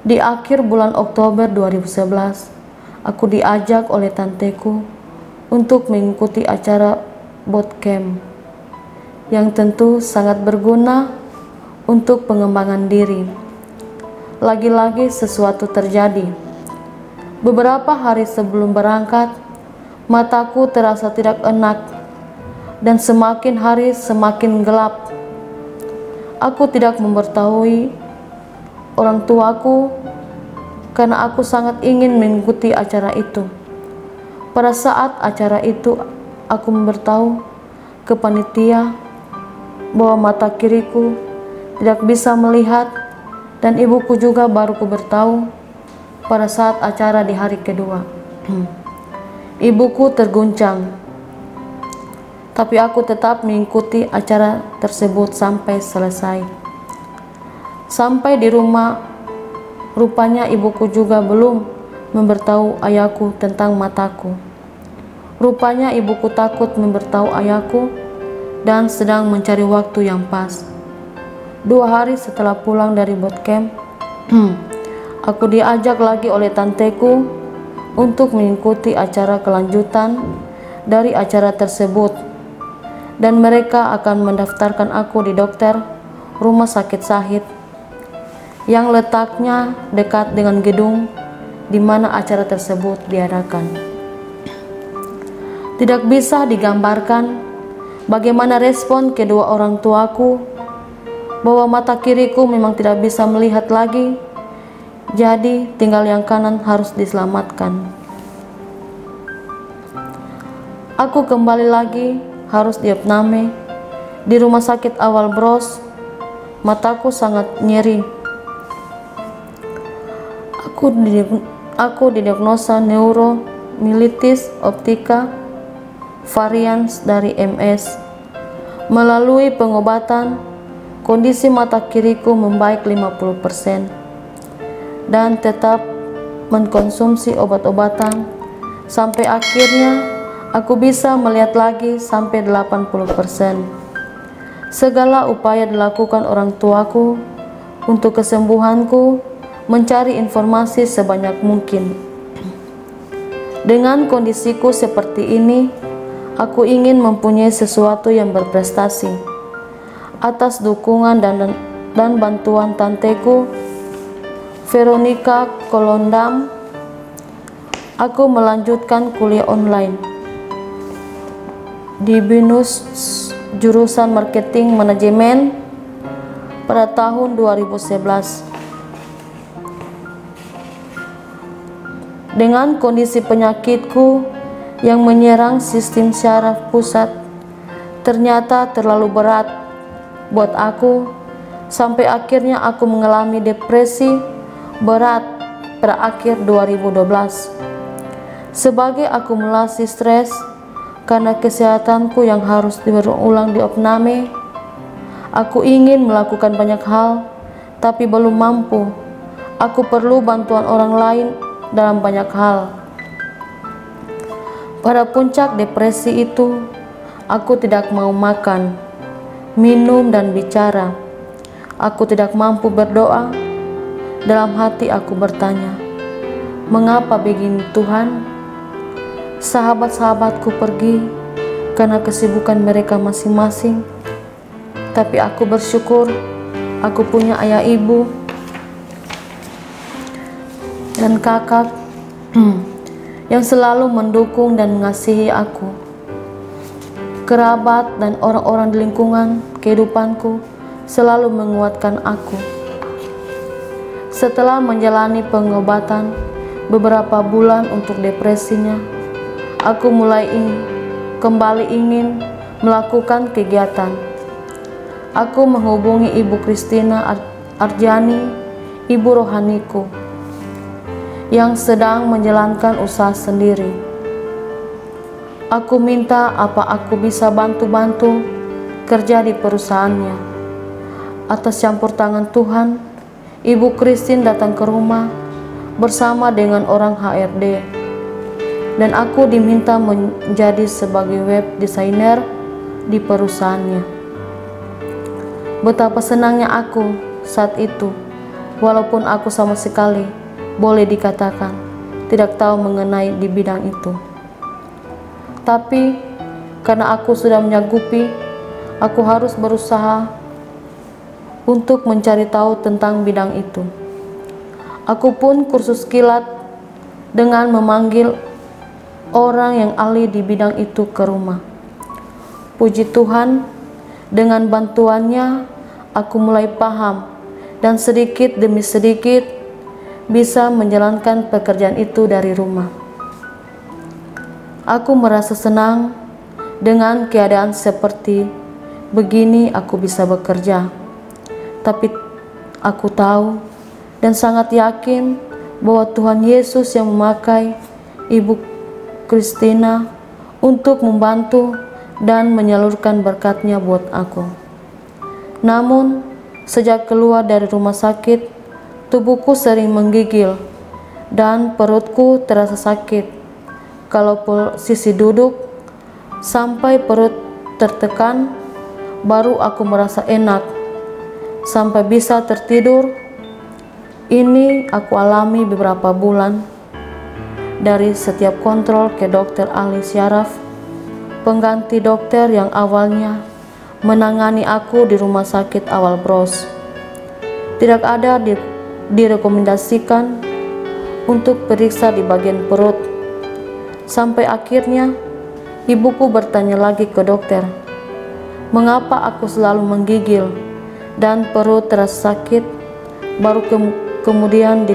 Di akhir bulan Oktober 2011, aku diajak oleh tanteku untuk mengikuti acara bootcamp yang tentu sangat berguna untuk pengembangan diri. Lagi-lagi sesuatu terjadi. Beberapa hari sebelum berangkat, mataku terasa tidak enak dan semakin hari semakin gelap. Aku tidak memberitahui orang tuaku karena aku sangat ingin mengikuti acara itu. Pada saat acara itu, aku memberitahu ke panitia bahwa mata kiriku tidak bisa melihat, dan ibuku juga baru ku beritahu pada saat acara di hari kedua. Ibuku terguncang, tapi aku tetap mengikuti acara tersebut sampai selesai. Sampai di rumah, rupanya ibuku juga belum memberitahu ayahku tentang mataku. Rupanya ibuku takut memberitahu ayahku dan sedang mencari waktu yang pas. 2 hari setelah pulang dari bootcamp, aku diajak lagi oleh tanteku untuk mengikuti acara kelanjutan dari acara tersebut, dan mereka akan mendaftarkan aku di dokter rumah sakit Syahid yang letaknya dekat dengan gedung di mana acara tersebut diadakan. Tidak bisa digambarkan bagaimana respon kedua orang tuaku bahwa mata kiriku memang tidak bisa melihat lagi, jadi tinggal yang kanan harus diselamatkan. Aku kembali lagi harus diopname di rumah sakit awal Bros. Mataku sangat nyeri. Aku didiagnosa neuromyelitis optika varian dari MS. Melalui pengobatan, kondisi mata kiriku membaik 50% dan tetap mengkonsumsi obat-obatan sampai akhirnya aku bisa melihat lagi sampai 80%. Segala upaya dilakukan orang tuaku untuk kesembuhanku, mencari informasi sebanyak mungkin. Dengan kondisiku seperti ini, aku ingin mempunyai sesuatu yang berprestasi. Atas dukungan dan bantuan tanteku, Veronica Kolondam, aku melanjutkan kuliah online di BINUS jurusan Marketing Manajemen pada tahun 2011. Dengan kondisi penyakitku yang menyerang sistem syaraf pusat ternyata terlalu berat buat aku, sampai akhirnya aku mengalami depresi berat pada akhir 2012. Sebagai akumulasi stres karena kesehatanku yang harus berulang diopname, aku ingin melakukan banyak hal tapi belum mampu. Aku perlu bantuan orang lain dalam banyak hal. Pada puncak depresi itu, aku tidak mau makan, minum, dan bicara. Aku tidak mampu berdoa. Dalam hati aku bertanya, mengapa begini Tuhan? Sahabat-sahabatku pergi karena kesibukan mereka masing-masing, tapi aku bersyukur aku punya ayah, ibu, dan kakak yang selalu mendukung dan mengasihi aku. Kerabat dan orang-orang di lingkungan kehidupanku selalu menguatkan aku. Setelah menjalani pengobatan beberapa bulan untuk depresinya, aku mulai kembali ingin melakukan kegiatan. Aku menghubungi Ibu Christina Arjani, ibu rohaniku, yang sedang menjalankan usaha sendiri. Aku minta apa aku bisa bantu-bantu kerja di perusahaannya. Atas campur tangan Tuhan, Ibu Christine datang ke rumah bersama dengan orang HRD, dan aku diminta menjadi sebagai web designer di perusahaannya. Betapa senangnya aku saat itu walaupun aku sama sekali boleh dikatakan tidak tahu mengenai di bidang itu. Tapi karena aku sudah menyanggupi, aku harus berusaha untuk mencari tahu tentang bidang itu. Aku pun kursus kilat dengan memanggil orang yang ahli di bidang itu ke rumah. Puji Tuhan, dengan bantuannya aku mulai paham dan sedikit demi sedikit bisa menjalankan pekerjaan itu dari rumah. Aku merasa senang dengan keadaan seperti begini aku bisa bekerja. Tapi aku tahu dan sangat yakin bahwa Tuhan Yesus yang memakai Ibu Christina untuk membantu dan menyalurkan berkat-Nya buat aku. Namun, sejak keluar dari rumah sakit, tubuhku sering menggigil dan perutku terasa sakit. Kalau posisi duduk sampai perut tertekan, baru aku merasa enak sampai bisa tertidur. Ini aku alami beberapa bulan. Dari setiap kontrol ke dokter ahli syaraf, pengganti dokter yang awalnya menangani aku di rumah sakit awal Bros, tidak ada direkomendasikan untuk periksa di bagian perut. Sampai akhirnya ibuku bertanya lagi ke dokter, mengapa aku selalu menggigil dan perut terasa sakit. Baru kemudian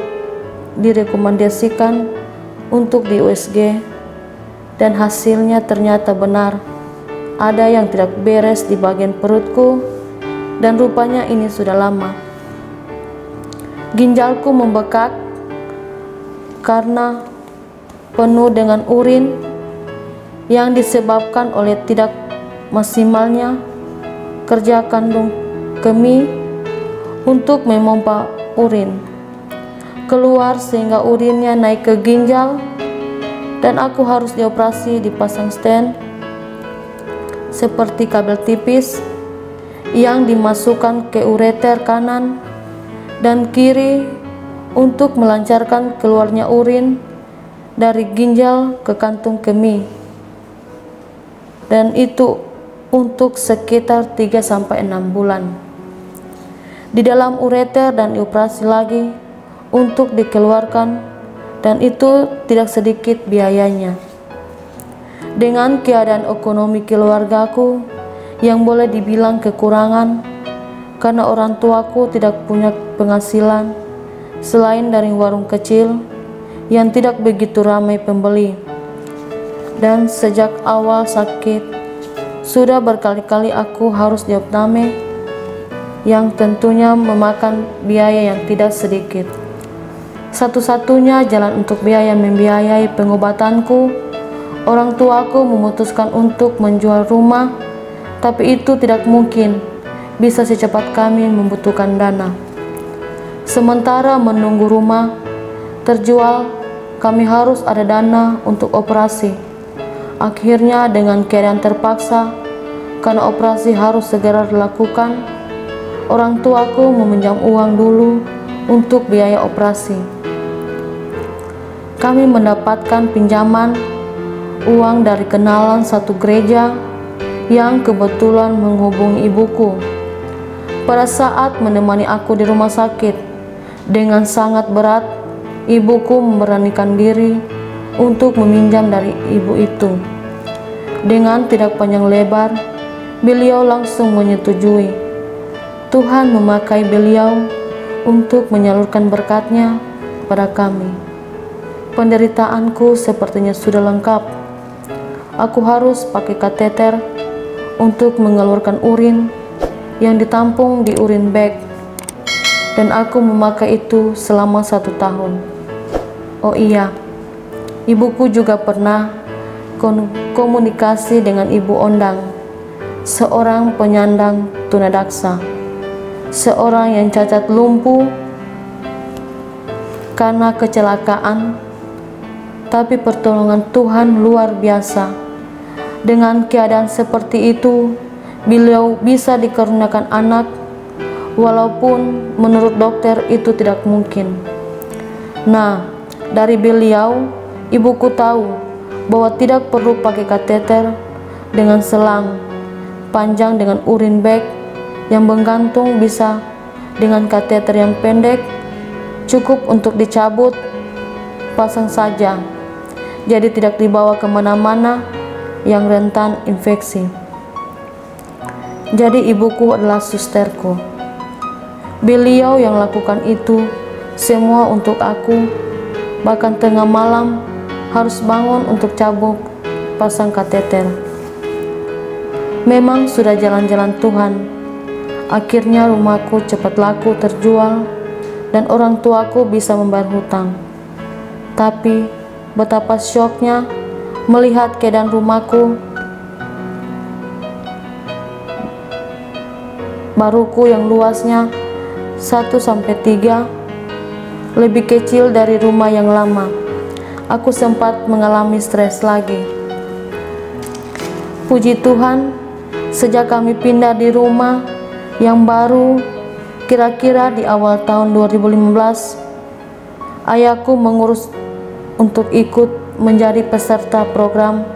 direkomendasikan untuk di USG, dan hasilnya ternyata benar. Ada yang tidak beres di bagian perutku, dan rupanya ini sudah lama. Ginjalku membengkak karena penuh dengan urin yang disebabkan oleh tidak maksimalnya kerja kandung kemih untuk memompa urin keluar, sehingga urinnya naik ke ginjal dan aku harus dioperasi, dipasang stent seperti kabel tipis yang dimasukkan ke ureter kanan dan kiri untuk melancarkan keluarnya urin dari ginjal ke kantung kemih, dan itu untuk sekitar 3-6 bulan di dalam ureter dan dioperasi lagi untuk dikeluarkan, dan itu tidak sedikit biayanya. Dengan keadaan ekonomi keluargaku yang boleh dibilang kekurangan karena orang tuaku tidak punya penghasilan selain dari warung kecil yang tidak begitu ramai pembeli, dan sejak awal sakit sudah berkali-kali aku harus diopname yang tentunya memakan biaya yang tidak sedikit. Satu-satunya jalan untuk membiayai pengobatanku, orang tuaku memutuskan untuk menjual rumah, tapi itu tidak mungkin bisa secepat kami membutuhkan dana. Sementara menunggu rumah terjual, kami harus ada dana untuk operasi. Akhirnya dengan keadaan terpaksa, karena operasi harus segera dilakukan, orang tuaku meminjam uang dulu untuk biaya operasi. Kami mendapatkan pinjaman uang dari kenalan satu gereja yang kebetulan menghubungi ibuku. Pada saat menemani aku di rumah sakit dengan sangat berat, ibuku memberanikan diri untuk meminjam dari ibu itu. Dengan tidak panjang lebar, beliau langsung menyetujui. Tuhan memakai beliau untuk menyalurkan berkat-Nya pada kami. Penderitaanku sepertinya sudah lengkap. Aku harus pakai kateter untuk mengeluarkan urin yang ditampung di urin bag, dan aku memakai itu selama 1 tahun. Oh iya, ibuku juga pernah komunikasi dengan Ibu Ondang, seorang penyandang tunadaksa, seorang yang cacat lumpuh karena kecelakaan. Tapi pertolongan Tuhan luar biasa. Dengan keadaan seperti itu, beliau bisa dikaruniakan anak walaupun menurut dokter itu tidak mungkin. Nah, dari beliau, ibuku tahu bahwa tidak perlu pakai kateter dengan selang panjang dengan urin bag yang menggantung, bisa dengan kateter yang pendek, cukup untuk dicabut, pasang saja, jadi tidak dibawa kemana-mana yang rentan infeksi. Jadi ibuku adalah susterku. Beliau yang lakukan itu semua untuk aku, bahkan tengah malam harus bangun untuk cabut pasang kateter. Memang sudah jalan-jalan Tuhan. Akhirnya rumahku cepat laku terjual dan orang tuaku bisa membayar hutang. Tapi betapa syoknya melihat keadaan rumahku baruku yang luasnya 1-3 lebih kecil dari rumah yang lama. Aku sempat mengalami stres lagi. Puji Tuhan, sejak kami pindah di rumah yang baru, kira-kira di awal tahun 2015, ayahku mengurus untuk ikut menjadi peserta program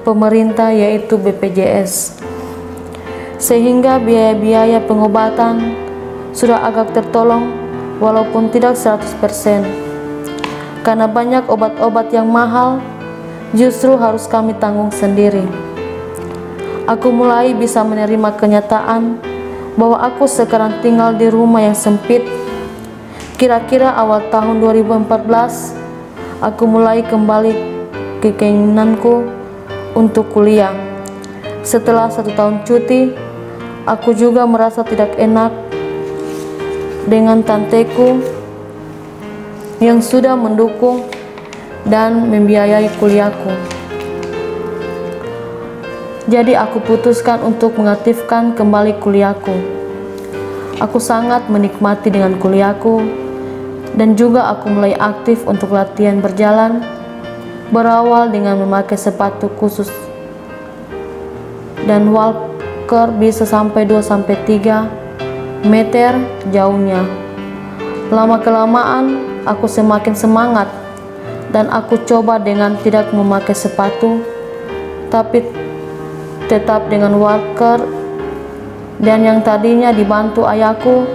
pemerintah yaitu BPJS. Sehingga biaya-biaya pengobatan sudah agak tertolong walaupun tidak 100%. Karena banyak obat-obat yang mahal, justru harus kami tanggung sendiri. Aku mulai bisa menerima kenyataan bahwa aku sekarang tinggal di rumah yang sempit. Kira-kira awal tahun 2014, aku mulai kembali ke keinginanku untuk kuliah. Setelah 1 tahun cuti, aku juga merasa tidak enak dengan tanteku yang sudah mendukung dan membiayai kuliahku. Jadi aku putuskan untuk mengaktifkan kembali kuliahku. Aku sangat menikmati dengan kuliahku dan juga aku mulai aktif untuk latihan berjalan, berawal dengan memakai sepatu khusus dan walker bisa sampai 2-3 meter jauhnya. Lama-kelamaan aku semakin semangat dan aku coba dengan tidak memakai sepatu, tapi tetap dengan walker, dan yang tadinya dibantu ayahku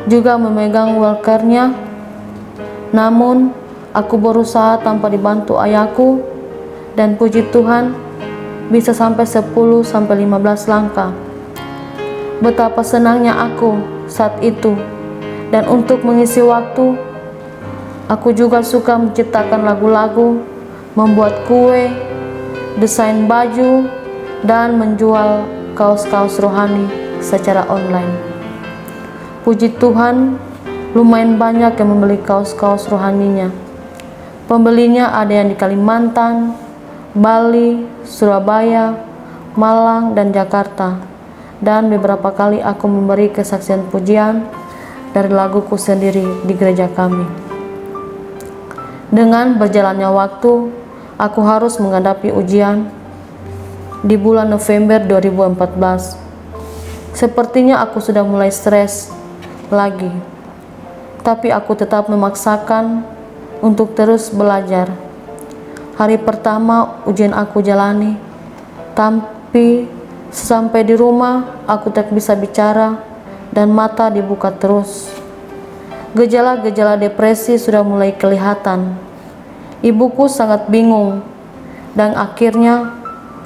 juga memegang walkernya. Namun aku berusaha tanpa dibantu ayahku dan puji Tuhan bisa sampai 10-15 langkah. Betapa senangnya aku saat itu. Dan untuk mengisi waktu, aku juga suka menciptakan lagu-lagu, membuat kue, desain baju, dan menjual kaos-kaos rohani secara online. Puji Tuhan, lumayan banyak yang membeli kaos-kaos rohaninya. Pembelinya ada yang di Kalimantan, Bali, Surabaya, Malang, dan Jakarta. Dan beberapa kali aku memberi kesaksian pujian dari laguku sendiri di gereja kami. Dengan berjalannya waktu, aku harus menghadapi ujian di bulan November 2014. Sepertinya aku sudah mulai stres lagi, tapi aku tetap memaksakan untuk terus belajar. Hari pertama ujian aku jalani, tapi sampai di rumah aku tak bisa bicara dan mata dibuka terus. Gejala-gejala depresi sudah mulai kelihatan. Ibuku sangat bingung dan akhirnya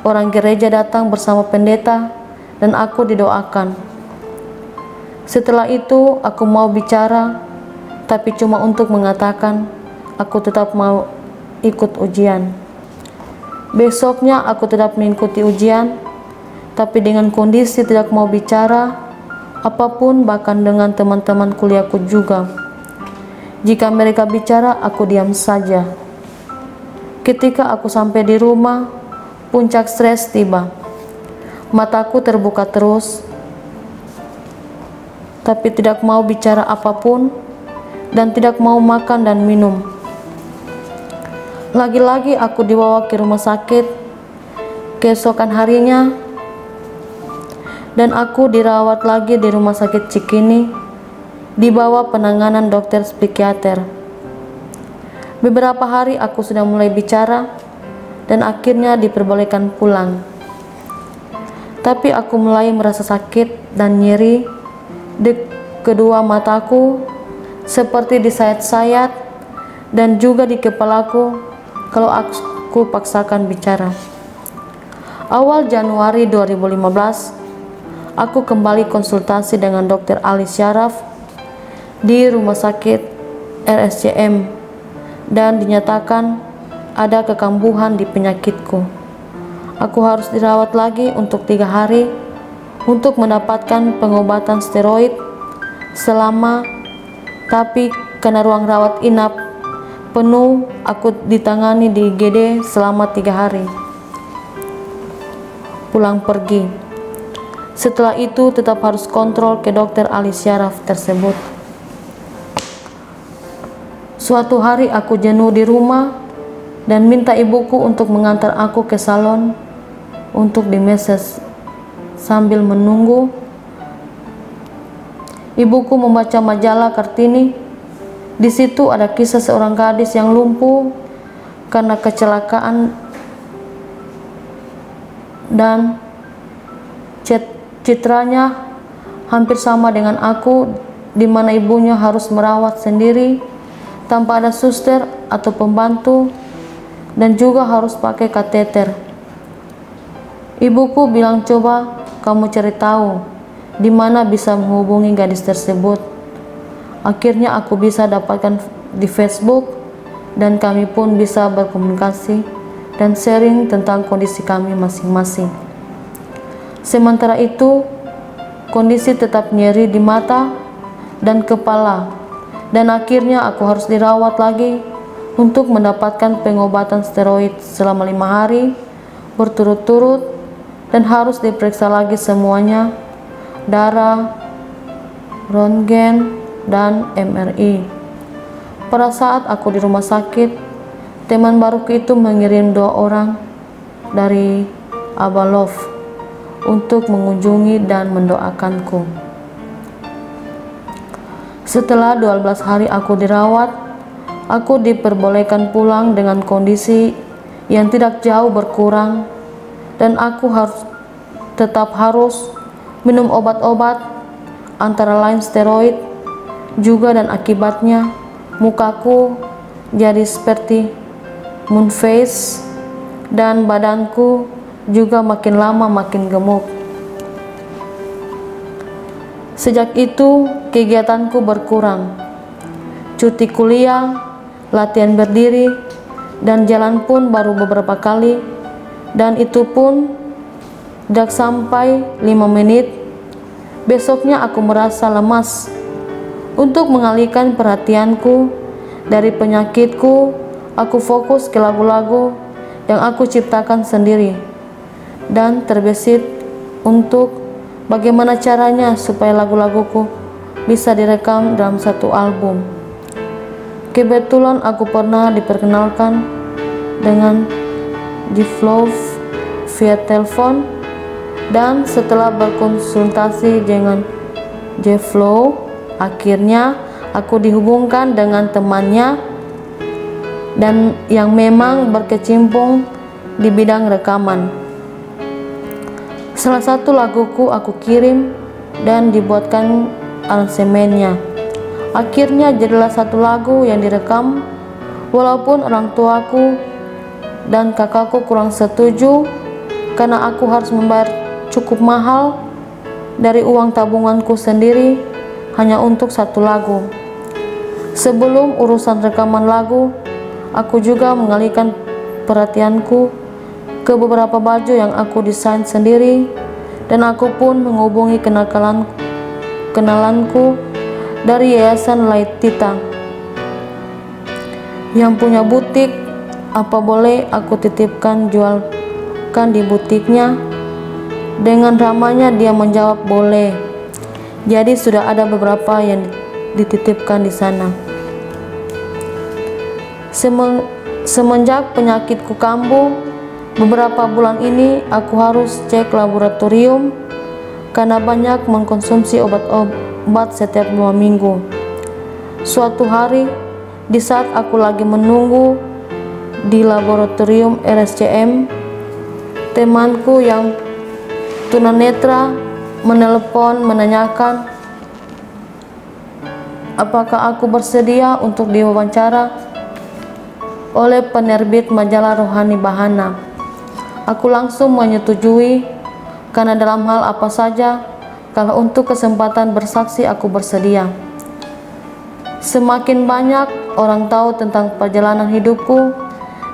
orang gereja datang bersama pendeta dan aku didoakan. Setelah itu aku mau bicara, tapi cuma untuk mengatakan aku tetap mau ikut ujian. Besoknya aku tetap mengikuti ujian, tapi dengan kondisi tidak mau bicara apapun, bahkan dengan teman-teman kuliahku juga. Jika mereka bicara, aku diam saja. Ketika aku sampai di rumah, puncak stres tiba. Mataku terbuka terus, tapi tidak mau bicara apapun dan tidak mau makan dan minum. Lagi-lagi aku dibawa ke rumah sakit. Keesokan harinya, dan aku dirawat lagi di rumah sakit Cikini di bawah penanganan dokter psikiater. Beberapa hari aku sudah mulai bicara dan akhirnya diperbolehkan pulang. Tapi aku mulai merasa sakit dan nyeri di kedua mataku, seperti disayat-sayat, dan juga di kepalaku kalau aku paksakan bicara. Awal Januari 2015, aku kembali konsultasi dengan Dr. Ali Syaraf di rumah sakit RSCM dan dinyatakan ada kekambuhan di penyakitku. Aku harus dirawat lagi untuk 3 hari untuk mendapatkan pengobatan steroid tapi karena ruang rawat inap penuh, aku ditangani di IGD selama 3 hari. Pulang pergi. Setelah itu tetap harus kontrol ke Dr. Ali Syaraf tersebut. Suatu hari aku jenuh di rumah dan minta ibuku untuk mengantar aku ke salon untuk dimeses. Sambil menunggu, ibuku membaca majalah Kartini. Di situ ada kisah seorang gadis yang lumpuh karena kecelakaan dan citranya hampir sama dengan aku, di mana ibunya harus merawat sendiri tanpa ada suster atau pembantu dan juga harus pakai kateter. Ibuku bilang, coba kamu cari tahu di mana bisa menghubungi gadis tersebut. Akhirnya aku bisa dapatkan di Facebook dan kami pun bisa berkomunikasi dan sharing tentang kondisi kami masing-masing. Sementara itu, kondisi tetap nyeri di mata dan kepala, dan akhirnya aku harus dirawat lagi untuk mendapatkan pengobatan steroid selama 5 hari berturut-turut dan harus diperiksa lagi semuanya, darah, röntgen, dan MRI. Pada saat aku di rumah sakit, teman baruku itu mengirim 2 orang dari Abalov untuk mengunjungi dan mendoakanku. Setelah 12 hari aku dirawat, aku diperbolehkan pulang dengan kondisi yang tidak jauh berkurang, dan aku tetap harus minum obat-obat antara lain steroid juga, dan akibatnya mukaku jadi seperti moon face dan badanku juga makin lama makin gemuk. Sejak itu kegiatanku berkurang, cuti kuliah, latihan berdiri, dan jalan pun baru beberapa kali, dan itu pun tidak sampai 5 menit. Besoknya aku merasa lemas. Untuk mengalihkan perhatianku dari penyakitku, aku fokus ke lagu-lagu yang aku ciptakan sendiri dan terbesit untuk bagaimana caranya supaya lagu-laguku bisa direkam dalam satu album. Kebetulan aku pernah diperkenalkan dengan J-Flow via telepon, dan setelah berkonsultasi dengan J-Flow, akhirnya aku dihubungkan dengan temannya dan yang memang berkecimpung di bidang rekaman. Salah satu laguku aku kirim dan dibuatkan aransemennya. Akhirnya jadilah satu lagu yang direkam, walaupun orang tuaku dan kakakku kurang setuju karena aku harus membayar cukup mahal dari uang tabunganku sendiri hanya untuk satu lagu. Sebelum urusan rekaman lagu, aku juga mengalihkan perhatianku ke beberapa baju yang aku desain sendiri, dan aku pun menghubungi kenalanku dari Yayasan Light Tita yang punya butik. Apa boleh aku titipkan jualkan di butiknya? Dengan ramahnya dia menjawab boleh. Jadi sudah ada beberapa yang dititipkan di sana. Semenjak penyakitku kambuh beberapa bulan ini, aku harus cek laboratorium karena banyak mengkonsumsi obat-obat setiap 2 minggu. Suatu hari, di saat aku lagi menunggu di laboratorium RSCM, temanku yang tunanetra menelepon menanyakan apakah aku bersedia untuk diwawancara oleh penerbit majalah Rohani Bahana. Aku langsung menyetujui, karena dalam hal apa saja, kalau untuk kesempatan bersaksi aku bersedia. Semakin banyak orang tahu tentang perjalanan hidupku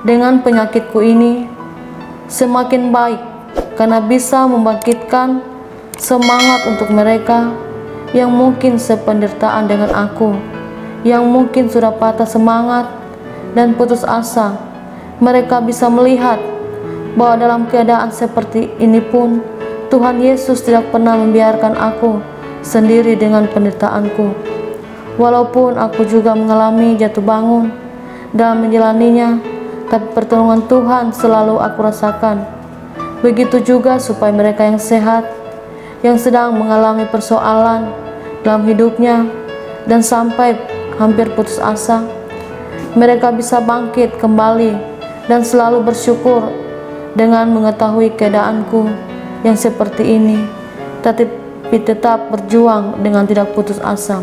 dengan penyakitku ini, semakin baik, karena bisa membangkitkan semangat untuk mereka yang mungkin sependeritaan dengan aku, yang mungkin sudah patah semangat dan putus asa. Mereka bisa melihat bahwa dalam keadaan seperti ini pun Tuhan Yesus tidak pernah membiarkan aku sendiri dengan penderitaanku. Walaupun aku juga mengalami jatuh bangun dalam menjalaninya, tapi pertolongan Tuhan selalu aku rasakan. Begitu juga supaya mereka yang sehat, yang sedang mengalami persoalan dalam hidupnya dan sampai hampir putus asa, mereka bisa bangkit kembali dan selalu bersyukur dengan mengetahui keadaanku yang seperti ini, tapi tetap berjuang dengan tidak putus asa.